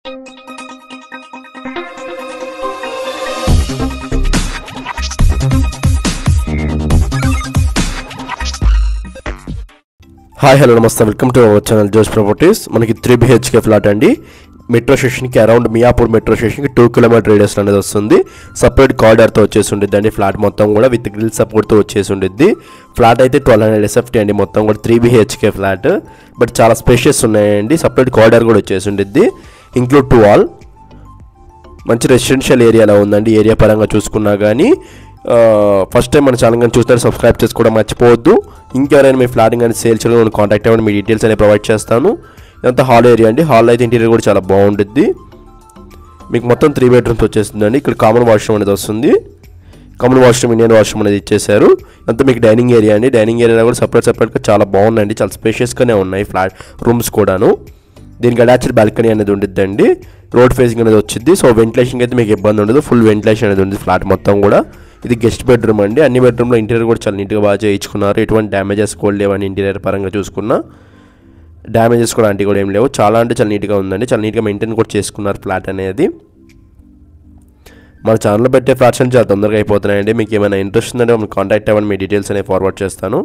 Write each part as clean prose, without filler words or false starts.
Hi hello నమస్తే welcome to our channel జోష్ properties. మనకి 3 BHK ఫ్లాట్ అండి. మెట్రో స్టేషన్కి అరౌండ్ మియాపూర్ మెట్రో స్టేషన్కి 2 కిలోమీటర్ రేడియస్ అనేది వస్తుంది. సపరేట్ కారిడార్తో వచ్చేసి ఉండిద్ది అండి. ఫ్లాట్ మొత్తం కూడా విత్ గ్రిల్ సపోర్ట్తో వచ్చేసి ఉండిద్ది. ఫ్లాట్ అయితే 1200 SFT అండి. మొత్తం కూడా 3 BHK ఫ్లాట్, బట్ చాలా స్పేషియస్ ఉన్నాయండి. సపరేట్ కారిడార్ కూడా వచ్చేసి ఉండిద్ది, ఇంక్లూడ్ టు ఆల్. మంచి రెసిడెన్షియల్ ఏరియాలో ఉందండి. ఏరియా పరంగా చూసుకున్నా కానీ ఫస్ట్ టైం మన ఛానల్ కానీ చూస్తే సబ్స్క్రైబ్ చేసుకోవడం మర్చిపోవద్దు. ఇంకెవరైనా మీ ఫ్లాట్ కానీ సేల్ చేయాలని కాంటాక్ట్ అవ్వండి, మీ డీటెయిల్స్ అనేవి ప్రొవైడ్ చేస్తాను. ఇదంతా హాల్ ఏరియా అండి. హాల్ అయితే ఇంటీరియర్ కూడా చాలా బాగుంటుంది. మీకు మొత్తం 3 బెడ్రూమ్స్ వచ్చేస్తుందండి. ఇక్కడ కామన్ వాష్రూమ్ అనేది వస్తుంది. కామన్ వాష్రూమ్, ఇండియన్ వాష్రూమ్ అనేది ఇచ్చేసారు. అంతా మీకు డైనింగ్ ఏరియా అండి. డైనింగ్ ఏరియా కూడా సపరేట్గా చాలా బాగున్నాయండి. చాలా స్పేషియస్గానే ఉన్నాయి ఫ్లాట్ రూమ్స్ కూడాను. దీనికి అటాచ్డ్ బాల్కనీ అనేది ఉండిద్దండి. రోడ్ ఫేసింగ్ అనేది వచ్చింది. సో వెంటిలేషన్కి అయితే మీకు ఇబ్బంది ఉండదు. ఫుల్ వెంటిలేషన్ అనేది ఉంది ఫ్లాట్ మొత్తం కూడా. ఇది గెస్ట్ బెడ్రూమ్ అండి. అన్ని బెడ్రూమ్లో ఇంటీరియర్ కూడా చాలా నీట్గా బాగా చేయించుకున్నారు. ఎటువంటి డ్యామేజెస్ కూడా లేవని ఇంటీరియర్ పరంగా చూసుకున్నా. డ్యామేజెస్ కూడా అంటే కూడా ఏం లేవు. చాలా అంటే చాలా నీట్గా ఉందండి. చాలా నీట్గా మెయింటైన్ కూడా చేసుకున్నారు ఫ్లాట్ అనేది. మన ఛానల్లో పెట్టే ఫ్లాట్స్ అని చాలా తొందరగా అయిపోతున్నాయండి. మీకు ఏమైనా ఇంట్రెస్ట్ ఉందంటే మనం కాంటాక్ట్ అవ్వండి, మీ డీటెయిల్స్ అనేవి ఫార్వర్డ్ చేస్తాను.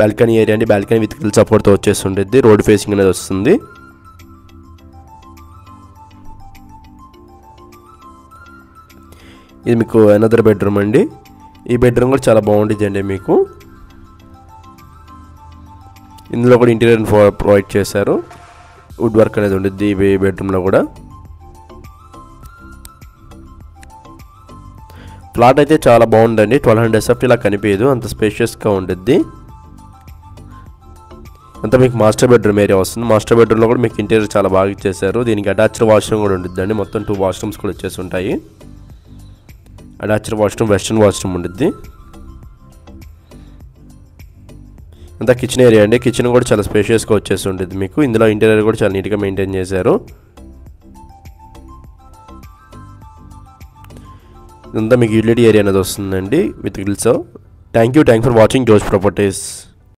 బాల్కనీ ఏరియా అండి. బాల్కనీ విత్ గ్రిల్ సపోర్ట్తో వచ్చేసి ఉంటుంది. రోడ్ ఫేసింగ్ అనేది వస్తుంది. ఇది మీకు అనదర్ బెడ్రూమ్ అండి. ఈ బెడ్రూమ్ కూడా చాలా బాగుంటుంది అండి. మీకు ఇందులో కూడా ఇంటీరియర్ ప్రొవైడ్ చేశారు. వుడ్ వర్క్ అనేది ఉంటుంది ఈ బెడ్రూమ్లో కూడా. ఫ్లాట్ అయితే చాలా బాగుందండి. 1200 SFT ఇలా కనిపించదు, అంత స్పేషియస్గా ఉంటుంది. అంతా మీకు మాస్టర్ బెడ్రూమ్ ఏరియా వస్తుంది. మాస్టర్ బెడ్రూమ్లో కూడా మీకు ఇంటీరియర్ చాలా బాగా ఇచ్చేసారు. దీనికి అటాచ్డ్ వాష్రూమ్ కూడా ఉంటుందండి. మొత్తం 2 వాష్రూమ్స్ కూడా వచ్చేసి ఉంటాయి. అటాచ్డ్ వాష్రూమ్, వెస్టర్న్ వాష్రూమ్ ఉంటుంది. అంతా కిచెన్ ఏరియా అండి. కిచెన్ కూడా చాలా స్పేషియస్గా వచ్చేసి ఉంటుంది మీకు. ఇందులో ఇంటీరియర్ కూడా చాలా నీట్గా మెయింటైన్ చేశారు. ఇదంతా మీకు యూటిలిటీ ఏరియా అనేది వస్తుందండి with grills. Thank you for watching Josh properties.